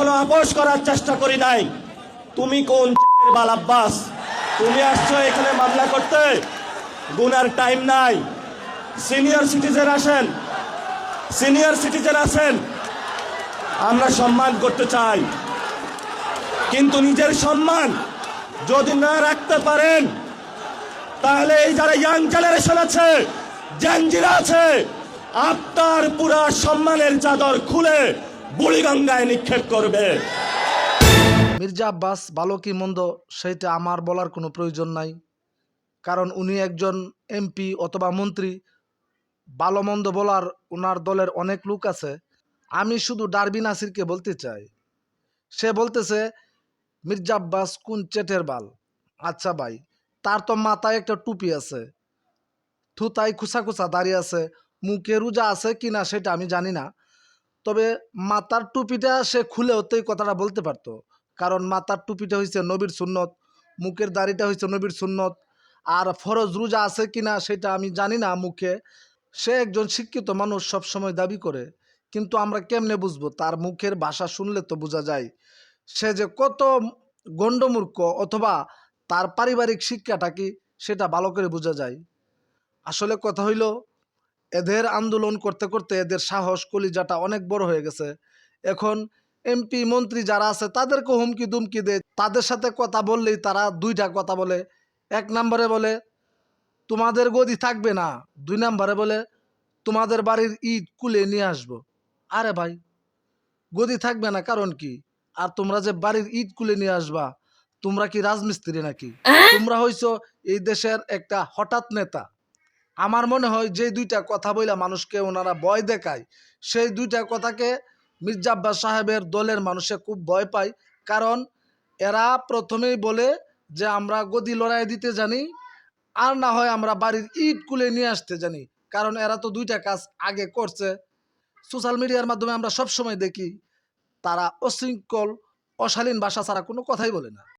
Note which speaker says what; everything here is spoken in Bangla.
Speaker 1: কখনো আপোষ করার চেষ্টা করি নাই। তুমি কোন বাল আব্বাস? তুমি আসছো এখানে মামলা করতে, গুনার টাইম নাই। সিনিয়র সিটিজেন আসেন, সিনিয়র সিটিজেন আছেন, আমরা সম্মান করতে চাই, কিন্তু নিজের সম্মান যদি না রাখতে পারেন তাহলে এই যারা ইয়াং জেনারেশন আছে, জেনজিরা আছে, আপনার পুরা সম্মানের চাদর খুলে বুড়িগঙ্গায় নিক্ষেপ করবে।
Speaker 2: মির্জা আব্বাস ভালো কি মন্দ সেইটা আমার বলার কোনো প্রয়োজন নাই, কারণ উনি একজন এমপি অথবা মন্ত্রী। ভালো মন্দ বলার ওনার দলের অনেক লোক আছে। আমি শুধু ডারবি নাসিরকে বলতে চাই, সে বলতেছে মির্জা আব্বাস কোন চেটের বাল। আচ্ছা ভাই, তার তো মাথায় একটা টুপি আছে, থুতায় খুসা খুসা দাঁড়িয়ে আছে, মুখে রোজা আছে কিনা সেটা আমি জানি না, তবে মাথার টুপিটা সে খুলে হতেই কথাটা বলতে পারতো, কারণ মাথার টুপিটা হয়েছে নবীর সুন্নত, মুখের দাড়িটা হয়েছে নবীর সুন্নত। আর ফরজ রোজা আছে কিনা সেটা আমি জানি না মুখে। সে একজন শিক্ষিত মানুষ সবসময় দাবি করে, কিন্তু আমরা কেমনে বুঝবো? তার মুখের ভাষা শুনলে তো বোঝা যায় সে যে কত গণ্ডমূর্খ, অথবা তার পারিবারিক শিক্ষাটা কি সেটা ভালো করে বোঝা যায়। আসলে কথা হইল, এদের আন্দোলন করতে করতে এদের সাহস কলিজাটা অনেক বড় হয়ে গেছে। এখন এমপি মন্ত্রী যারা আছে তাদেরকে হুমকি দুমকি দেয়, তাদের সাথে কথা বললেই তারা দুইটা কথা বলে। এক নম্বরে বলে তোমাদের গদি থাকবে না, দুই নম্বরে বলে তোমাদের বাড়ির ইট কুলে নিয়ে আসবো। আরে ভাই, গদি থাকবে না কারণ কি? আর তোমরা যে বাড়ির ইট কুলে নিয়ে আসবা, তোমরা কি রাজমিস্ত্রি নাকি? তোমরা হইছো এই দেশের একটা হঠাৎ নেতা। আমার মনে হয় যে দুইটা কথা বইলা মানুষকে ওনারা ভয় দেখায়, সেই দুইটা কথাকে মির্জা আব্বাস সাহেবের দলের মানুষে খুব ভয় পায়। কারণ এরা প্রথমেই বলে যে আমরা গদি লড়াই দিতে জানি, আর না হয় আমরা বাড়ির ইট কুলে নিয়ে আসতে জানি। কারণ এরা তো দুইটা কাজ আগে করছে। সোশ্যাল মিডিয়ার মাধ্যমে আমরা সব সময় দেখি তারা অশৃঙ্খল অশালীন ভাষা ছাড়া কোনো কথাই বলে না।